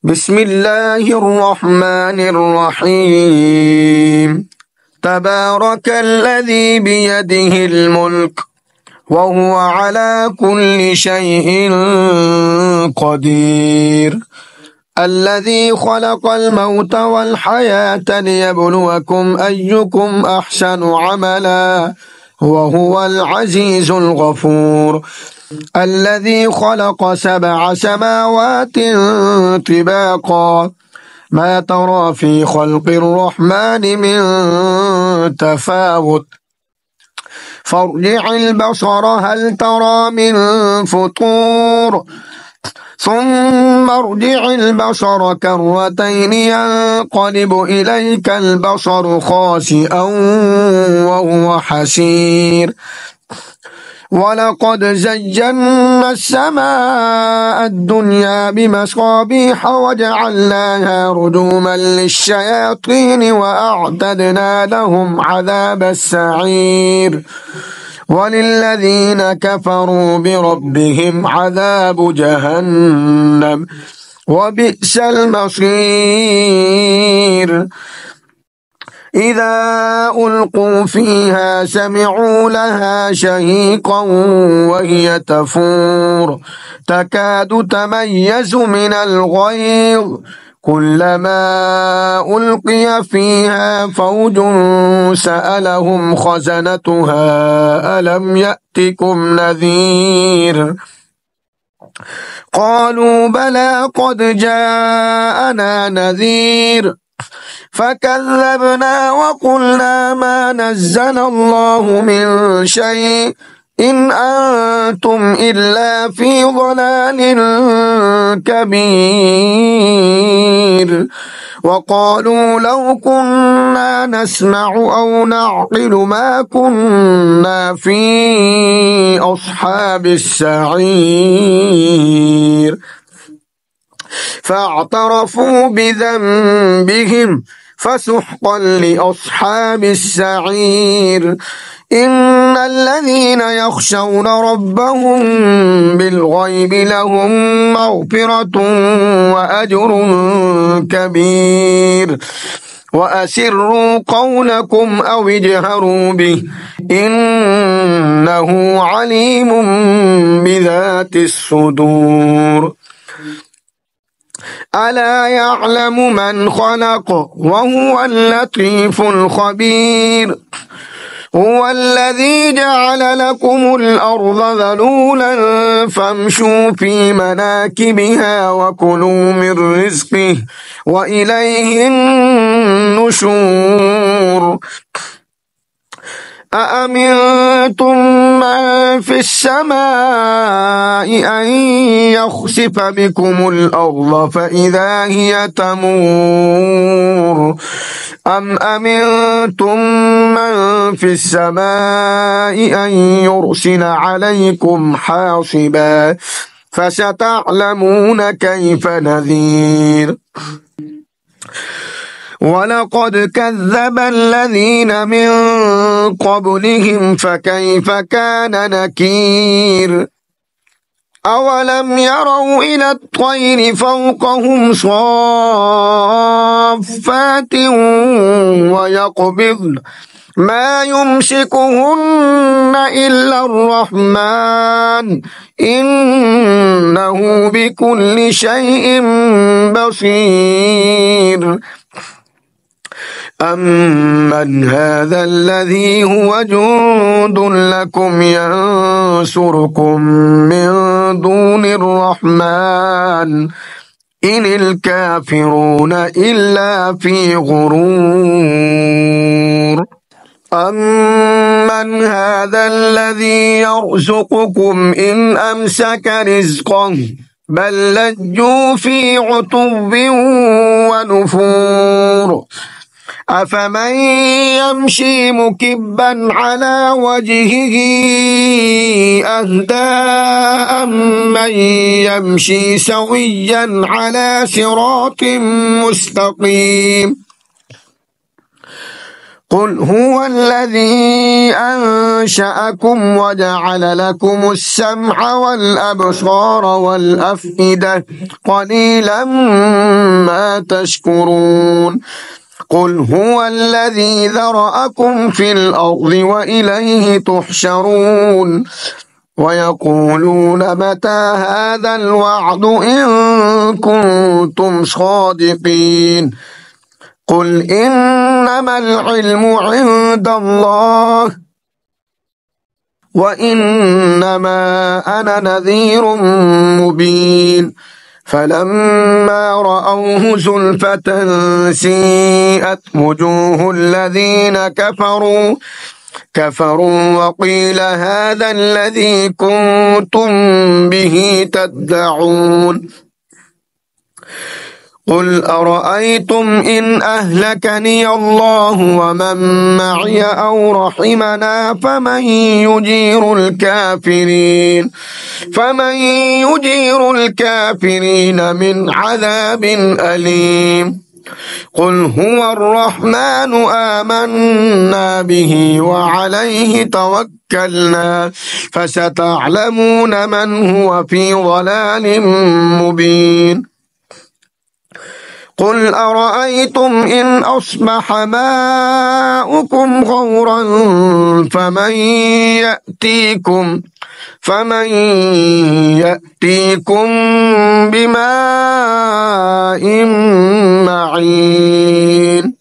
بسم الله الرحمن الرحيم. تبارك الذي بيده الملك وهو على كل شيء قدير، الذي خلق الموت والحياة ليبلوكم أيكم أحسن عملا وهو العزيز الغفور، الذي خلق 7 سماوات طباقا ما ترى في خلق الرحمن من تفاوت، فارجع البصر هل ترى من فطور، ثم ارجع البصر كرتين ينقلب إليك البصر خاسئا وهو حسير، ولقد زينا السماء الدنيا بمصابيح وجعلناها رجوما للشياطين وأعتدنا لهم عذاب السعير، وللذين كفروا بربهم عذاب جهنم وبئس المصير. إذا ألقوا فيها سمعوا لها شهيقا وهي تفور تكاد تميز من الغيظ، كلما ألقي فيها فوج سألهم خزنتها ألم يأتكم نذير، قالوا بلى قد جاءنا نذير، فكذبنا وقلنا ما نزل الله من شيء إن أنتم إلا في ضلال كبير، وقالوا لو كنا نسمع أو نعقل ما كنا في أصحاب السعير، فاعترفوا بذنبهم فسحقا لأصحاب السعير. إن الذين يخشون ربهم بالغيب لهم مغفرة وأجر كبير، وأسروا قولكم أو اجهروا به إنه عليم بذات الصدور. ألا يعلم من خلق وهو اللطيف الخبير، هو الذي جعل لكم الأرض ذلولا فامشوا في مناكبها وكلوا من رزقه وإليه النشور. أأمنتم من في السماء أن يخسف بكم الأرض فإذا هي تمور، أم أمنتم من في السماء أن يرسل عليكم حاصبا فستعلمون كيف نذير. ولقد كذب الذين من قبلهم فكيف كان نكير، أولم يروا إلى الطير فوقهم صافات ويقبضن ما يمسكهن إلا الرحمن إنه بكل شيء بصير. أمن هذا الذي هو جند لكم ينصركم من دون الرحمن إن الكافرون إلا في غرور. أمن هذا الذي يرزقكم إن أمسك رزقه بل لجوا في عتب ونفور، أفمن يمشي مكبا على وجهه أهدى أمن يمشي سويا على صراط مستقيم، قل هو الذي أنشأكم وجعل لكم السمع والأبصار والأفئدة قليلا ما تشكرون قل هو الذي ذرأكم في الأرض وإليه تحشرون ويقولون متى هذا الوعد إن كنتم صادقين قل إنما العلم عند الله وإنما أنا نذير مبين فلما رأوه زلفة سيئت وجوه الذين كفروا وقيل هذا الذي كنتم به تدعون قل أرأيتم إن أهلكني الله ومن معي أو رحمنا فمن يجير الكافرين من عذاب أليم قل هو الرحمن آمنا به وعليه توكلنا فستعلمون من هو في ضلال مبين قل أرأيتم إن أصبح ماؤكم غورا فمن يأتيكم بماء معين